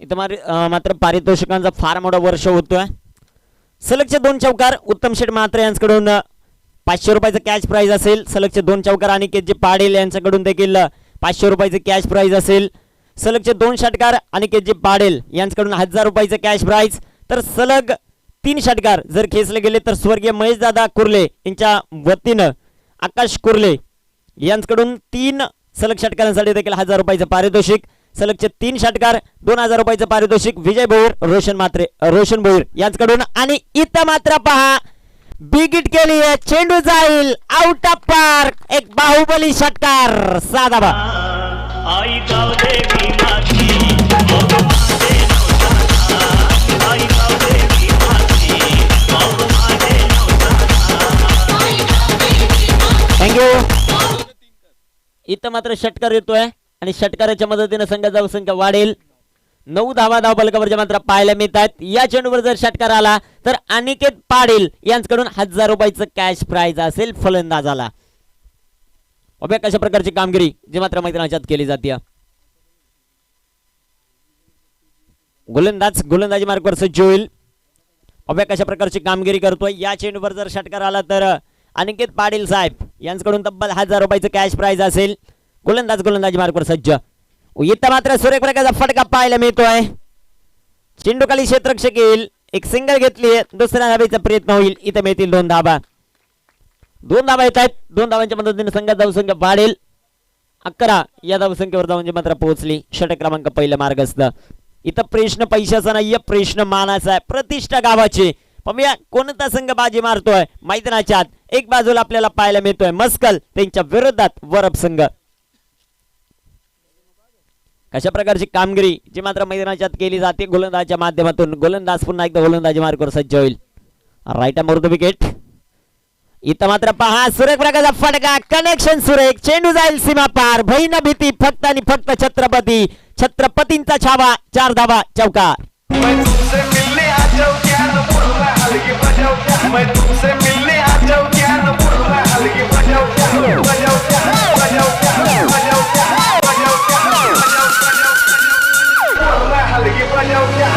इथं मात्र पारितोषिकांचा फार मोठा वर्ष होतोय. सलगचे 2 चौकार उत्तम शेठ म्हात्रे यांच्याकडून 500 रुपयाचं कॅश प्राइज असेल. सलगचे 2 चौकार अनिकेतजी पाटील यांच्याकडून देखील 500 रुपयाचं कॅश प्राइज असेल. सलगचे 2 षटकार अनिकेतजी पाटील यांच्याकडून 1000 रुपयाचं कॅश प्राइज. तर सलग 3 षटकार जर खेचले गेले तर स्वर्गीय महेशदादा कुर्ले यांच्या वतीनं आकाश कुर्ले यांच्याकडून 3 सलग षटकारांसाठी देखील 1000 रुपयाचं पारितोषिक. सलगचे 3 षटकार 2000 रुपयाचं पारितोषिक. विजय भोईर रोशन भोईर यांच्याकडून. आणि इथं मात्र पहा बिग हिट केली आहे. चेंडू जाईल आउट ऑफ पार्क. एक बाहुबली षटकार. 6 धावा. आई गाव देवी माझी आई गाव देवी माझी थँक्यू. इथं मात्र षटकार येतोय आणि षटकाराच्या मदतीने संघाची धावसंख्या वाढेल. 9 धावा धावफलकावर मात्र पाहायला मिळतात. या चेंडूवर जर षटकार आला तर अनिकेत पाटील यांच्याकडून 1000 रुपयाचं कॅश प्राइज असेल फलंदाजाला. अभ्या कशा प्रकारची कामगिरी जी मात्र मैदानाच्यात केली जाते. गोलंदाजी मार्कवर सज्ज होईल. अभ्या कशा प्रकारची कामगिरी करतोय. या चेंडूवर जर षटकार आला तर अनिकेत पाटील साहेब यांच्याकडून तब्बल 1000 रुपयाचं कॅश प्राइज असेल. गोलंदाजी मार्कवर सज्ज. इथं मात्र सूर्यप्रकाशचा फटका पाहायला मिळतोय. चेंडू खाली क्षेत्ररक्षक येईल. एक सिंगल घेतली. दुसऱ्या धावेचा प्रयत्न होईल. इथं मिळतील 2 धावा. 2 धावा येत आहेत. 2 धावांच्या मदतीने संघाची धावसंख्या वाढेल. 11 या धावसंख्येवर धावांची मात्र पोहोचली. षटक क्रमांक पहिला मार्गस्थ. इथं प्रश्न पैशाचा नाहीये, प्रश्न मानाचा आहे, प्रतिष्ठा गावाची. पाहूया कोणता संघ बाजी मारतोय मैदानाच्यात. एक बाजूला आपल्याला पाहायला मिळतोय मस्कल त्यांच्या विरोधात वरप संघ. कशा प्रकारची कामगिरी जी मात्र मैदानाच्या केली जाते गोलंदाजच्या माध्यमातून. गोलंदाज पुन्हा एकदा गोलंदाजी मार्गावर सज्ज होईल. Right over the wicket. इथं मात्र पहा सुरेख प्रकारचा फटका कनेक्शन सुरेख. चेंडू जाईल सीमा पार. भई न भीती फक्त आणि फक्त छत्रपती. छत्रपतींचा छावा 4 धावा चौकार. मैं तुमसे मिलने आ जाऊं क्या न मुड़ना हलके बजाओ क्या मैं तुमसे मिलने आ जाऊं क्या न मुड़ना हलके बजाओ क्या बजाओ क्या बजाओ क्या बजाओ क्या बजाओ क्या मुड़ना हलके बजाओ क्या.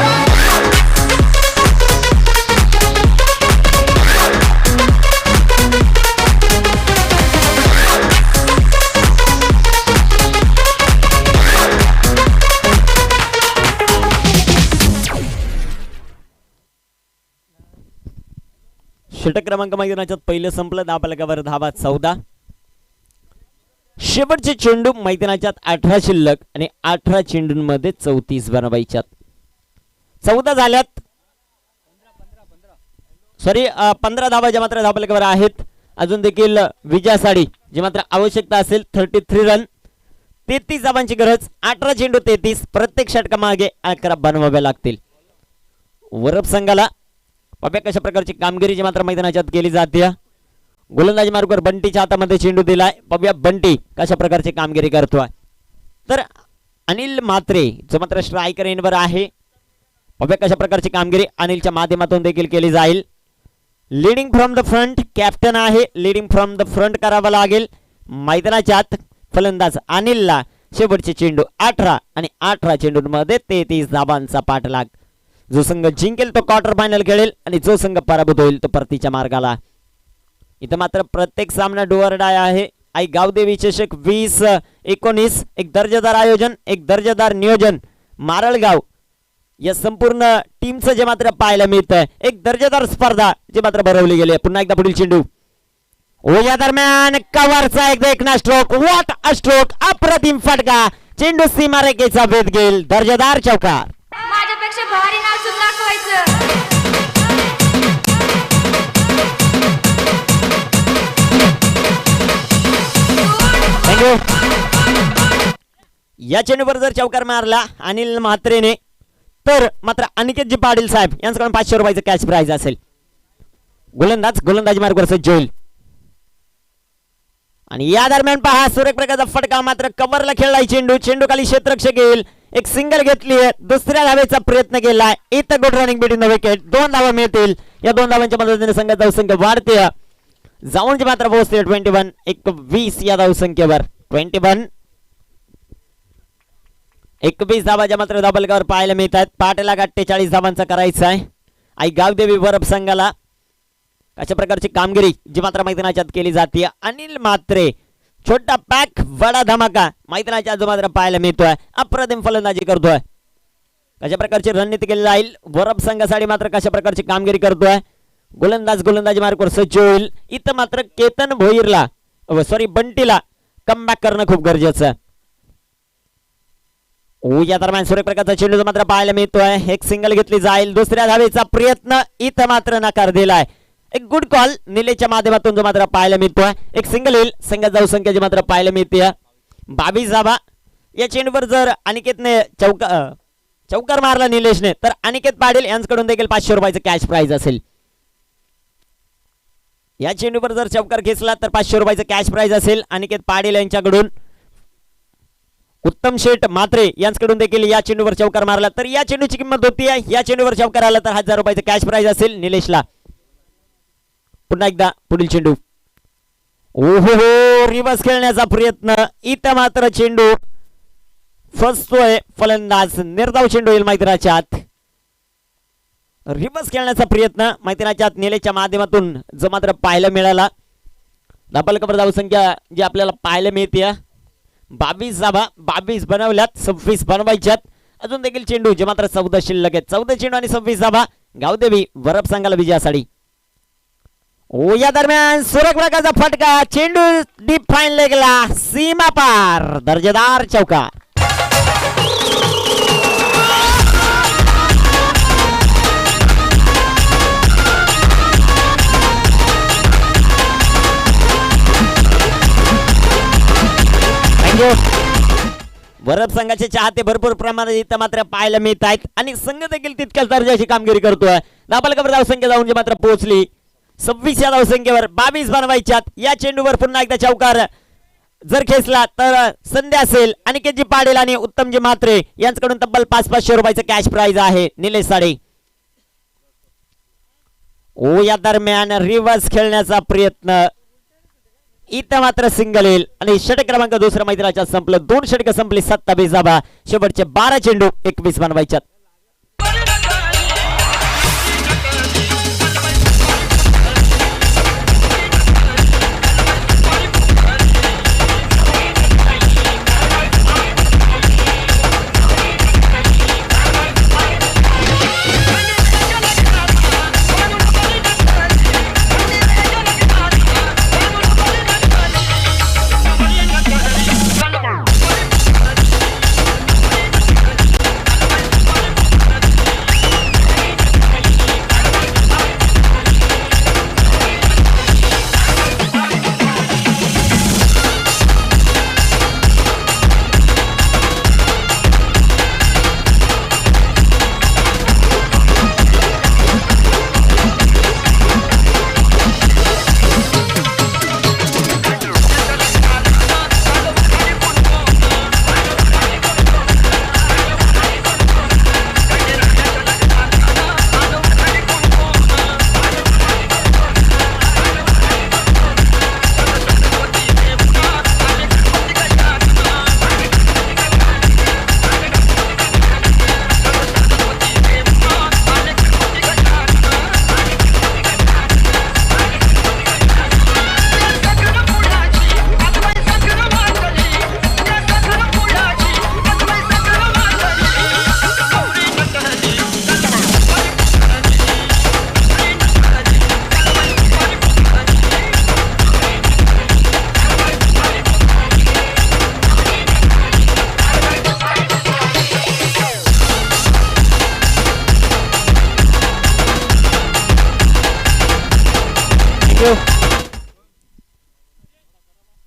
षटक क्रमांक मैदानाच्यात पहिलं संपलं. धावफलकावर धावा 14. शेवटचे चेंडू मैदानाच्यात 18 शिल्लक आणि 18 चेंडूंमध्ये 34 बनवायच्यात. 14 झाल्यात. सॉरी 15 धावा ज्या मात्र धावफलकावर आहेत. अजून देखील विजयासाठी जी मात्र आवश्यकता असेल 33 रन. 33 धावांची गरज. 18 चेंडू 33. प्रत्येक षटकामागे 11 बनवाव्या लागतील. वरप संघाला पाहूया कशा प्रकारची कामगिरी जी मात्र मैदानाच्यात केली जाते. गोलंदाजी मार्गावर बंटीच्या हातामध्ये चेंडू दिलाय. पाहूया बंटी कशा प्रकारची कामगिरी करतोय. तर अनिल म्हात्रे जो मात्र स्ट्रायकर एंडवर आहे. पाहूया कशा प्रकारची कामगिरी अनिलच्या माध्यमातून देखील केली जाईल. Leading from the front captain आहे. लीडिंग फ्रॉम द फ्रंट करावं लागेल. मैदानाच्यात फलंदाज अनिलला शेवटचे चेंडू 18 आणि 18 चेंडूंमध्ये 33 धावांचा पाठलाग. जो संघ जिंकेल तो क्वार्टर फायनल खेळेल आणि जो संघ पराभूत होईल तो परतीच्या मार्गाला. इथं मात्र प्रत्येक सामना डू ऑर डाय आहे. आई गावदेवी चषक 20-19 एक दर्जेदार आयोजन, एक दर्जेदार नियोजन. मारळगाव या संपूर्ण टीमचं जे मात्र पाहायला मिळतंय. एक दर्जेदार स्पर्धा जी मात्र भरवली गेली. पुन्हा एकदा पुढील चेंडू या दरम्यान कव्हरचा एकदा स्ट्रोक. What a stroke. अप्रतिम फटका. चेंडू सीमारेषेचा भेद घेईल. दर्जेदार चौकार. माझ्यापेक्षा भारी नाचून दाखवायचं. या चेंडूवर जर चौकार मारला अनिल म्हात्रेने तर मात्र अनिकेतजी पाटील साहेब यांच्याकडून 500 रुपयाचं कॅश प्राइज असेल. गोलंदाजी मार्गावर सज्ज होईल. आणि या दरम्यान पहा सुरेख प्रकारचा फटका. मात्र कव्हरला खेळलाय चेंडू. चेंडू खाली क्षेत्ररक्षक येईल. एक सिंगल घेतली आहे. दुसऱ्या धावेचा प्रयत्न केलाय. इथं good running between the wicket. 2 धावा मिळतील. या 2 धावांच्या मदतीने संघाचा धावसंख्या वाढते. जाऊन जे मात्र पोहोचते 21 या धावसंख्येवर. 21 धावाच्या मात्र धावफलकावर पाहायला मिळतात. पाटला 48 धावांचा करायचा आहे. आई गावदेवी वरप संघाला अशा प्रकारची कामगिरी जी मात्र मैदानाच्यात केली जाते. अनिल म्हात्रे छोटा पॅक बडा धमाका मैदानाच्या जो मात्र पाहायला मिळतोय. अप्रतिम फलंदाजी करतोय. कशा प्रकारची रणनीती केली जाईल. वरप संघासाठी मात्र कशा प्रकारची कामगिरी करतोय. गोलंदाजी मार्गावर सज्ज होईल. इथं मात्र केतन भोईरला बंटीला कमबॅक करणं खूप गरजेचं आहे. या दरम्यान सूर्य प्रकारचा चेंडू मात्र पाहायला मिळतोय. एक सिंगल घेतली जाईल. दुसऱ्या धावेचा प्रयत्न इथं मात्र नकार दिलाय. एक गुड कॉल निलेच्या माध्यमातून जो मात्र पाहायला मिळतोय. एक सिंगल येईल. संघात जाऊ संख्या जी मात्र पाहायला मिळते 22 धावा. या चेंडूवर जर अनिकेतने चौकार मारला निलेशने तर अनिकेत पाटील यांच्याकडून देखील 500 रुपयाचं कॅश प्राइज असेल. या चेंडूवर जर चौकार घेतला तर 500 रुपयाचं कॅश प्राइज असेल अनिकेत पाटील यांच्याकडून. उत्तम शेठ म्हात्रे यांच्याकडून देखील या चेंडूवर चौकार मारला तर या चेंडूची किंमत होती. या चेंडूवर चौकार आला तर 1000 रुपयाचं कॅश प्राइज असेल निलेशला. पुन्हा एकदा पुढील चेंडू. ओहो रिवर्स खेळण्याचा प्रयत्न. इथं मात्र चेंडू फसतोय. फलंदाज निर्धाव चेंडू येईल मैदानाच्या आत. रिवर्स खेळण्याचा प्रयत्न मैदानाच्या आत निलेच्या माध्यमातून जो मात्र पाहायला मिळाला. धावफलकावर धावसंख्या जी आपल्याला पाहायला मिळते 22 धावा. 22 बनवल्यात. 26 बनवायच्यात. अजून देखील चेंडू जे मात्र 14 शिल्लक आहेत. 14 चेंडू आणि 26 धावा. गावदेवी वरप संघाला विजयासाठी. या दरम्यान सुरेख प्रकारचा फटका. चेंडू डीप फाईन लेगला. सीमा पार. दर्जेदार चौकार. वरद संघाचे चाहते भरपूर प्रमाणात इथं मात्र पाहायला मिळत आहेत आणि संघ देखील तितक्याच दर्जाची कामगिरी करतोय. धावफलकावर धावसंख्या जाऊन जे मात्र पोहोचली 26 या धावसंख्येवर 22 बनवायच्यात. या चेंडूवर पुन्हा एकदा चौकार जर खेचला तर संधी असेल अनिकेतजी पाटील आणि उत्तमजी म्हात्रे यांच्याकडून तब्बल 500 रुपयाचं कॅश प्राइज आहे. निलेश साडे ओ या दरम्यान रिव्हर्स खेळण्याचा प्रयत्न इथं मात्र सिंगल येईल आणि षटक क्रमांक दुसऱ्या मैदानाच्या संपलं. 2 षटक संपली 27 धावा. शेवटचे 12 चेंडू 21 बनवायच्यात.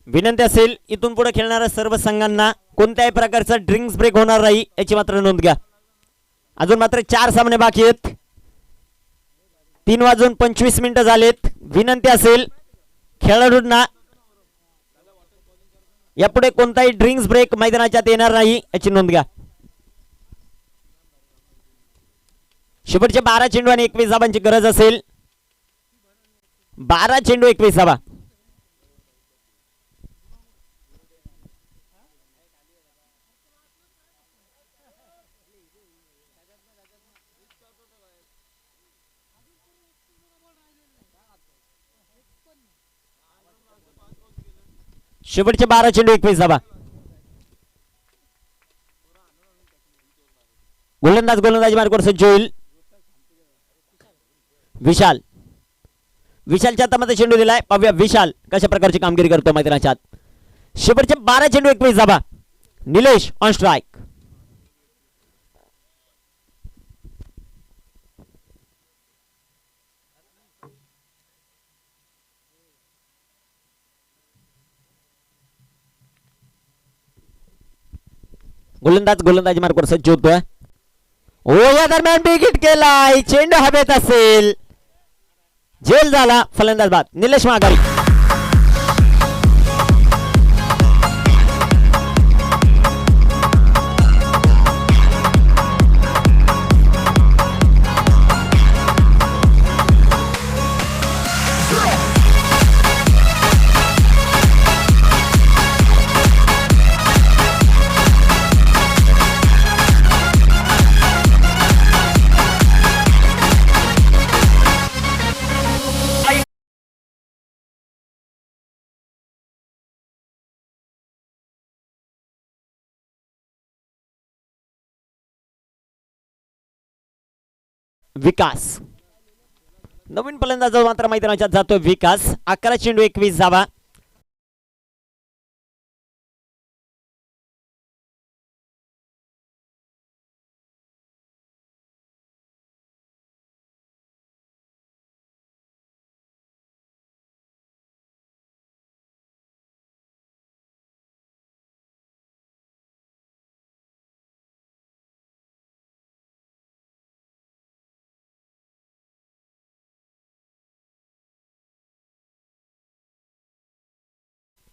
विनंती असेल इथून पुढे खेळणाऱ्या सर्व संघांना कोणत्याही प्रकारचा ड्रिंक्स ब्रेक होणार नाही याची मात्र नोंद घ्या. अजून मात्र 4 सामने बाकी आहेत. 3:25 झालेत. विनंती असेल खेळाडूंना यापुढे कोणताही ड्रिंक्स ब्रेक मैदानाच्यात येणार नाही याची नोंद घ्या. शेवटचे 12 चेंडू आणि 21 धावांची गरज असेल. 12 चेंडू 21 धावा. शेवटचे 12 चेंडू 21 धावा. गोलंदाजी मार्गावर सज्ज होईल विशाल. विशालच्या हातामध्ये चेंडू दिलाय. पाहूया विशाल कशा प्रकारची कामगिरी करतो मैदानाच्या. शेवटचे 12 चेंडू 21 धावा. Nilesh on strike. गोलंदाजी मार्गावर सज्ज होतोय. ओ या दरम्यान बिग हिट केलाय. चेंडू हवेत असेल. झेल झाला. फलंदाज बाद. निलेश माघारी. विकास नवीन फलंदाज मात्र मैदानाच्या जातो. विकास 11 चेंडू 21 धावा.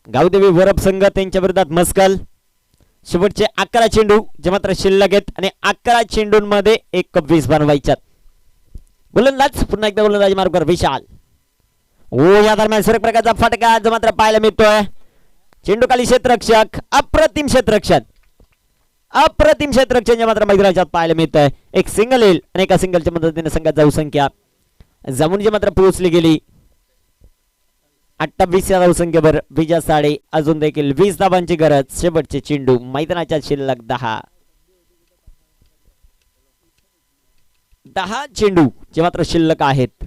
गावदेवी वरप संघ त्यांच्या विरोधात मस्कल. शेवटचे 11 चेंडू जे मात्र शिल्लक आहेत आणि 11 चेंडूंमध्ये 1 बनवायच्यात. गोलंदाज पुन्हा एकदा गोलंदाजी मार्गावर विशाल. या दरम्यान सुरेख प्रकारचा फटका जो मात्र पाहायला मिळतोय. चेंडू खाली क्षेत्ररक्षक अप्रतिम क्षेत्ररक्षण जे मात्र मैदानाच्या पाहायला मिळत आहे. एक सिंगल येईल आणि एका सिंगलच्या मदतीने संघात जाऊ संख्या जमून जे मात्र पोहोचली गेली 28 या धावसंख्येवर विजय साडे. अजून देखील 20 धावांची गरज. शेवटचे चेंडू मैदानाच्या शिल्लक 10 चेंडू जे मात्र शिल्लक आहेत.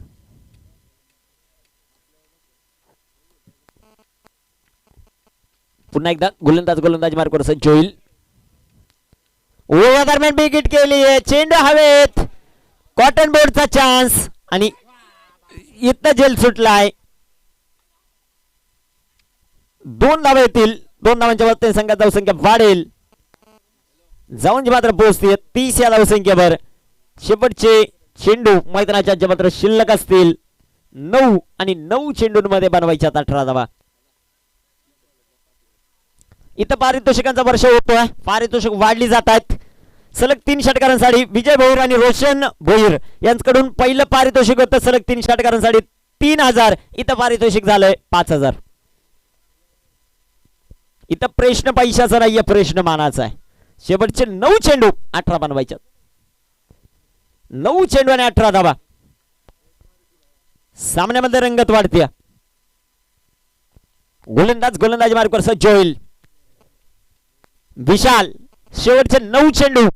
पुन्हा एकदा गोलंदाजी मार्गावर सज्ज होईल. या दरम्यान विकेट केली आहे. चेंडू हवेत. कॉटन बोर्डचा चान्स आणि इथं झेल सुटलाय. 2 धावा येतील. 2 धावांच्या मदतीने संघात धावसंख्या वाढेल. जाऊन मात्र पोहोचते 30 या धावसंख्येवर. शेवटचे चेंडू मैदानाच्या जे मात्र शिल्लक असतील 9 आणि 9 चेंडूंमध्ये बनवायच्या 18 धावा. इथं पारितोषिकांचा वर्ष होतोय. पारितोषिक वाढली जात आहेत. सलग 3 षटकारांसाठी विजय भोईर आणि रोशन भोईर यांच्याकडून पहिलं पारितोषिक होतं. सलग 3 षटकारांसाठी 3000. इथं पारितोषिक झालंय 5000. इथं प्रश्न पैशाचा नाहीये, प्रश्न मानाचा आहे. शेवटचे 9 चेंडू 18 बनवायचे. 9 चेंडू आणि 18 धावा. सामन्यामध्ये रंगत वाढते. गोलंदाजी मार्गावर सज्ज होईल. विशाल शेवटचे 9 चेंडू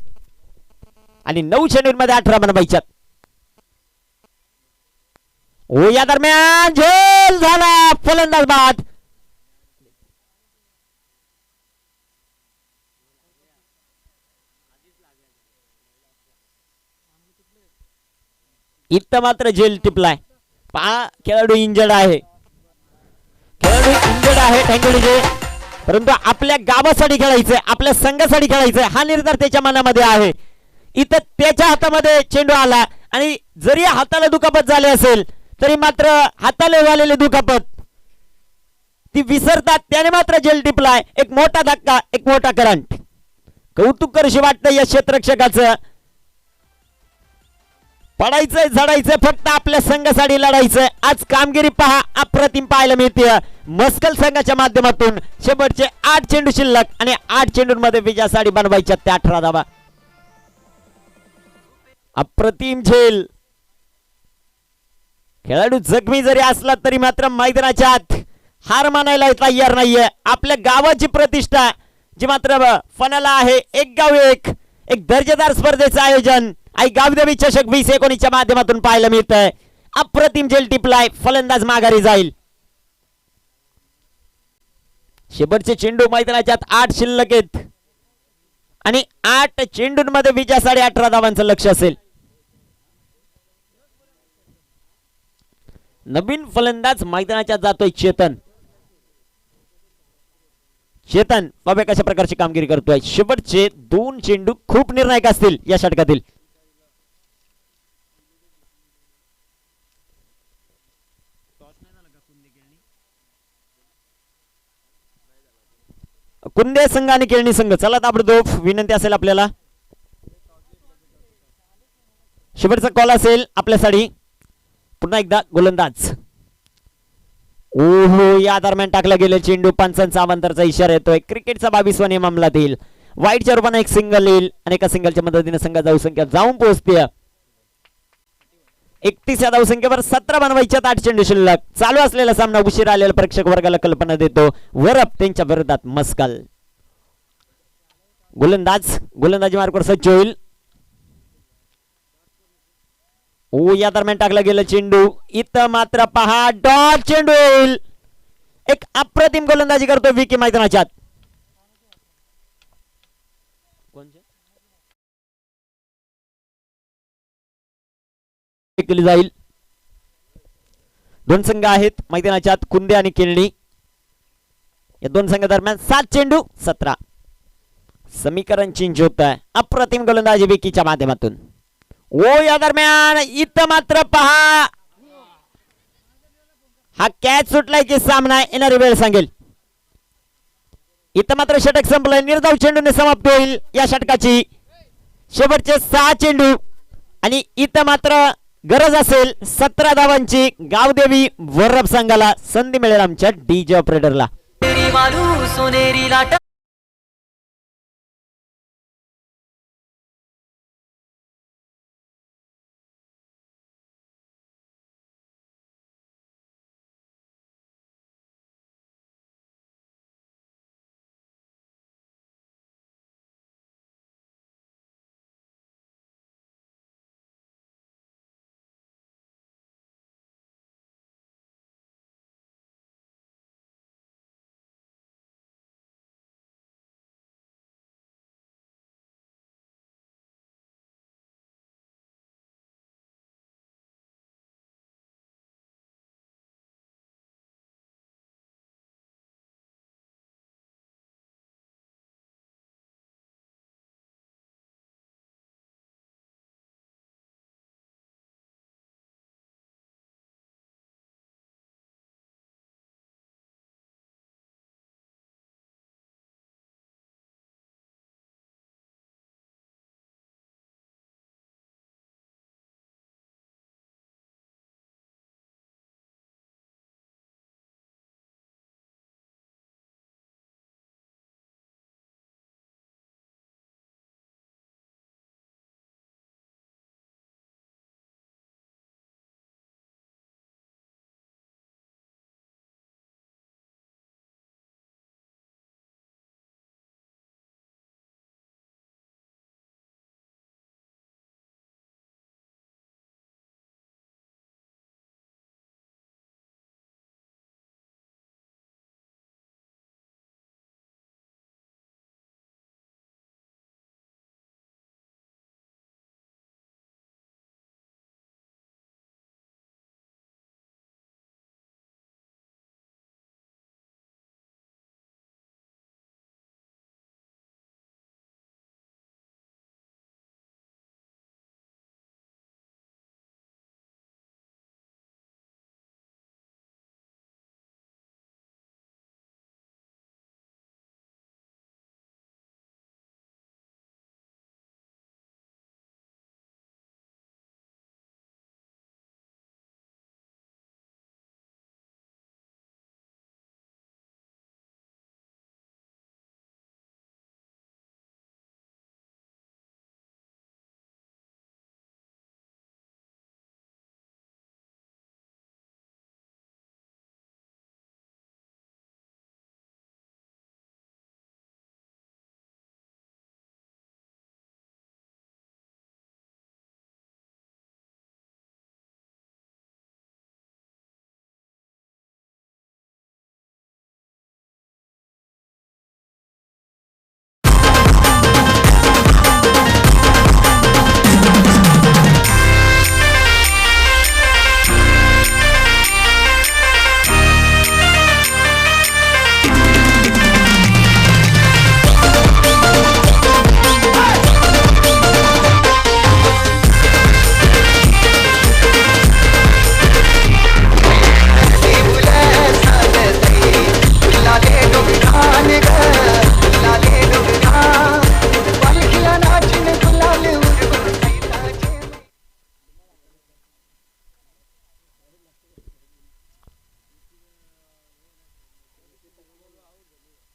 आणि 9 चेंडूंमध्ये 18 बनवायच्यात. या दरम्यान झेल झाला. फलंदाज बाद. इथं मात्र झेल टिपलाय. पहा खेळाडू इंजर्ड आहे. ठँक्यू. परंतु आपल्या गावासाठी खेळायचंय, आपल्या संघासाठी खेळायचंय हा निर्धार त्याच्या मनामध्ये आहे. इथं त्याच्या हातामध्ये चेंडू आला आणि जरी हाताला दुखापत झाली असेल तरी मात्र हाताला झालेले दुखापत ती विसरतात. त्याने मात्र जेल टिपलाय. एक मोठा धक्का, एक मोठा करंट. कौतुक करशी वाटतं या क्षेत्ररक्षकाचं. पडायचंय झडायचंय फक्त आपल्या संघासाठी लढायचंय. आज कामगिरी पहा अप्रतिम पाहायला मिळते मस्कल संघाच्या माध्यमातून. शेवटचे 8 चेंडू शिल्लक आणि 8 चेंडूंमध्ये विजयासाठी बनवायच्या त्या 18 धावा. अप्रतिम झेल. खेळाडू जखमी जरी असला तरी मात्र मैदानाच्या आत हार मानायला तयार नाहीये. आपल्या गावाची प्रतिष्ठा जी मात्र फनाला आहे. एक गाव एक दर्जेदार स्पर्धेचं आयोजन आई गावदेवी चषक 2019 च्या माध्यमातून पाहायला मिळत आहे. अप्रतिम झेल टिपलाय. फलंदाज माघारी जाईल. शेवटचे चेंडू मैदानाच्या 8 शिल्लक आहेत आणि 8 चेंडूंमध्ये विजयासाठी 18 धावांचं लक्ष असेल. नवीन फलंदाज मैदानाच्या जातोय चेतन बाबा कशा प्रकारची कामगिरी करतोय. शेवटचे 2 चेंडू खूप निर्णायक असतील या षटकातील. कुंदे संघ आणि केळणी संघ चला ताबडतोब विनंती असेल आपल्याला. शेवटचा कॉल असेल आपल्यासाठी. पुन्हा एकदा गोलंदाज. या दरम्यान टाकला गेले चेंडू. पंचांचा अवांतरचा इशारा येतोय. क्रिकेटचा 22वा नियम अंमलात येईल. वाईटच्या रूपाने एक सिंगल येईल आणि एका सिंगलच्या मदतीने संघात धावसंख्या जाऊन पोहोचते 31 या धावसंख्येवर 17 बनवायच्यात. 8 चेंडू शिल्लक. चालू असलेला सामना उशीर आलेला प्रेक्षक वर्गाला कल्पना देतो. वरप त्यांच्या विरोधात मस्कल. गोलंदाजी मार्गावर सज्ज होईल. या दरम्यान टाकला गेला चेंडू. इथं मात्र पहा डॉट चेंडू येईल. एक अप्रतिम गोलंदाजी करतो विकी मैदानाच्या. केली जाईल. 2 संघ आहेत मैदानाच्या आत कुंदे आणि केळणी. या 2 संघादरम्यान 7 चेंडू 17. समीकरण चेंज होत आहे. अप्रतिम गोलंदाजी विकीच्या माध्यमातून. या दरम्यान इथं मात्र पहा हा कॅच सुटलाय की सामना येणारी वेळ सांगेल. इथं मात्र षटक संपलंय. निर्धाव चेंडूने समाप्त होईल या षटकाची. शेवटचे 6 चेंडू आणि इथं मात्र गरज असेल 17 धावांची. गावदेवी वर्रप संघाला संधी मिळेल आमच्या डीजे ऑपरेटरला. सोनेरी मारू सोनेरी लाटा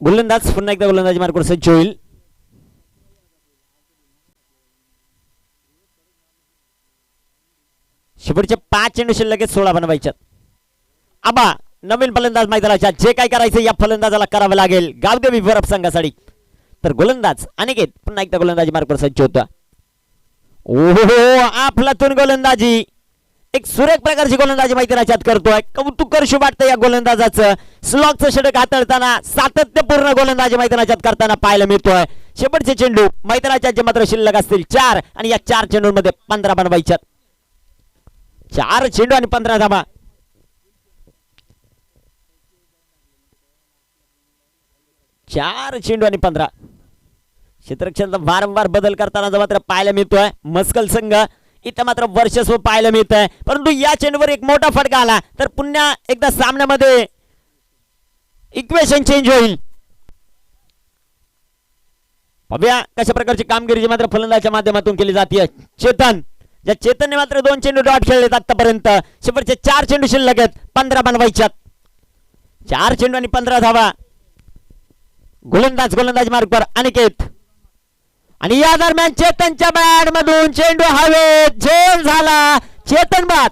गोलंदाज पुन्हा एकदा गोलंदाजी मार्कवर सज्ज होईल. शेवटचे 5 चेंडू शिल्लक 16 बनवायच्यात. आबा नवीन फलंदाज मैदानाच्या जे काय करायचं या फलंदाजाला करावं लागेल गावदेवी बरफ संघासाठी. तर गोलंदाज अनिकेत पुन्हा एकदा गोलंदाजी मार्कवर सज्ज होता. ओहो आपलातून गोलंदाजी एक सुरेख प्रकारची गोलंदाजी मैदानाच्या आत करतोय. कौतुक करशू वाटतं या गोलंदाजाचं. स्लॉगचं षटक हाताळताना सातत्यपूर्ण गोलंदाजी मैदानाच्या आत करताना पाहायला मिळतोय. शेवटचे चेंडू मैदानाच्या जे मात्र शिल्लक असतील 4 आणि या 4 चेंडूंमध्ये 15 बनवायच्यात. 4 चेंडू आणि 15 धावा. चार चेंडू आणि 15. क्षेत्ररक्षणाचा वारंवार बदल करताना मात्र पाहायला मिळतोय मस्कल संघ. इथं मात्र वर्चस्व पाहायला मिळत आहे. परंतु या चेंडूवर एक मोठा फटका आला तर पुन्हा एकदा सामन्यामध्ये इक्वेशन चेंज होईल. पाहूया कशा प्रकारची कामगिरी मात्र फलंदाजाच्या माध्यमातून केली जाते. चेतन, ज्या चेतनने मात्र 2 चेंडू डॉट खेळलेत आतापर्यंत. शेवटचे 4 चेंडू शिल्लक आहेत, 15 बनवायच्यात. 4 चेंडू आणि 15 धावा. गोलंदाज मार्कवर अनिकेत, आणि या दरम्यान चेतनच्या बॅट मधून चेंडू हवेत, झेल झाला, चेतन बाद.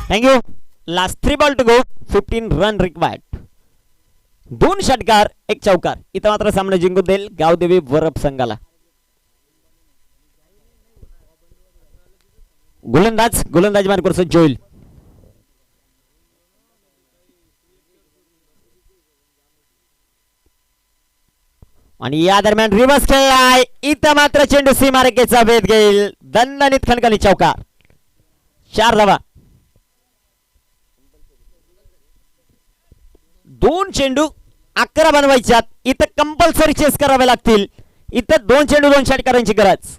Thank you. Last 3 ball to go, 15 run required. 2 षटकार 1 चौकार. इथं मात्र सामना जिंकून देईल गावदेवी वरप संघाला. गोलंदाज मार्कवर जोईल, आणि या दरम्यान रिव्हर्स खेळलाय. इथं मात्र चेंडू सीमारेखेचा भेद घेईल. दणदणीत खणखणी चौकार. 4 धावा. 2 चेंडू 11 बनवायच्यात. इथं कंपल्सरी चेस करावे लागतील. इथं 2 चेंडू 2 षटकारांची गरज.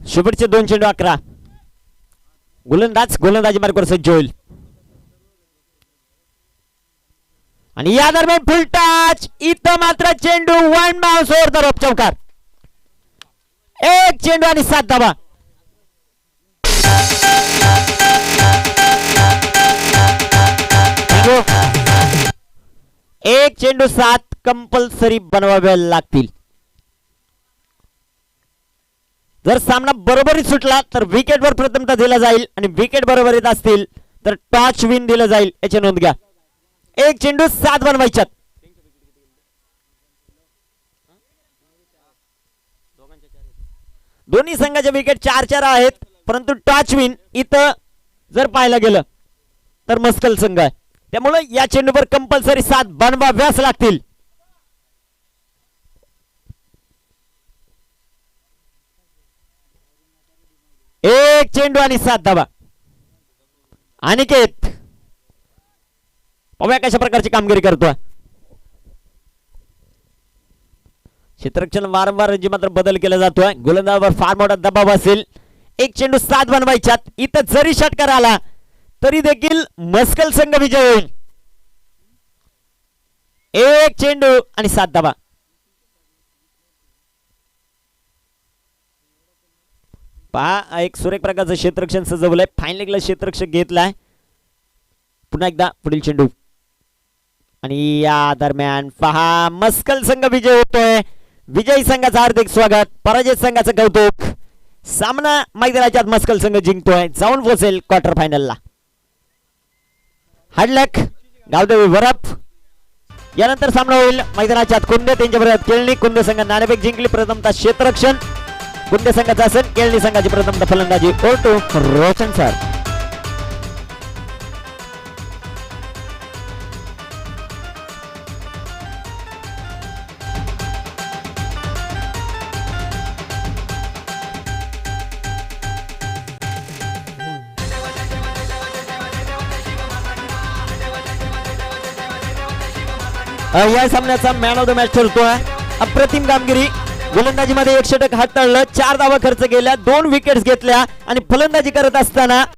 शेवटचे 2 चेंडू 11. गोलंदाजी मार्कवर जोईल, आणि या दरम्यान फुल टच. इथं मात्र चेंडू 1 बाउन्स ओव्हर द रोप, चौकार. 1 चेंडू आणि 7 धावा. एक चेंडू 7 कंपल्सरी बनवावे लागतील. जर सामना बरोबरीत सुटला तर विकेटवर प्रथमतः दिला जाईल, आणि विकेट बरोबरीत असतील तर टॉच विन दिलं जाईल, याची नोंद घ्या. 1 चेंडू 7 बनवायच्यात. दोन्ही संघाचे विकेट 4-4 आहेत, परंतु टॉच विन इथं जर पाहायला गेलं तर मस्कल संघ आहे. त्यामुळे या चेंडूवर कंपल्सरी 7 बनवाव्याच लागतील. एक चेंडू आणि 7 धावा. अनिकेत, पाहूया कशा प्रकारची कामगिरी करतोय. क्षेत्ररक्षण वारंवार रणजी मात्र बदल केला जातोय. गोलंदाजावर फार मोठा दबाव असेल. 1 चेंडू 7 बनवायच्यात. इथं जरी षटकार आला तरी देखील मस्कल संघ विजय होईल. 1 चेंडू आणि 7 धावा. पहा, एक सुरेख प्रकारचं क्षेत्ररक्षण सजवलंय. फाईन लेगला क्षेत्ररक्षक घेतलाय. पुन्हा एकदा पुढील चेंडू, आणि या दरम्यान पहा मस्कल संघ विजय होतोय. विजयी संघाचं हार्दिक स्वागत, पराजित संघाचं कौतुक. सामना मैदानाच्या आत मस्कल संघ जिंकतोय, जाऊन पोहोचेल क्वार्टर फायनलला. हार्डलक गावदेवी वरप. यानंतर सामना होईल मैदानाच्या आत कुंदे त्यांच्याबरोबर केळणी. कुंदे संघ नाणेफेक जिंकली. प्रथमतः क्षेत्ररक्षण कुंदे संघाचा असेल. केळणी संघाची प्रथमतः फलंदाजी. ओटू रोशन सर. या सामन्याचा मॅन ऑफ द मॅच ठरतोय. अप्रतिम कामगिरी. गोलंदाजीमध्ये 1 षटक हाताळलं, 4 धावा खर्च केल्या, 2 विकेट्स घेतल्या, आणि फलंदाजी करत असताना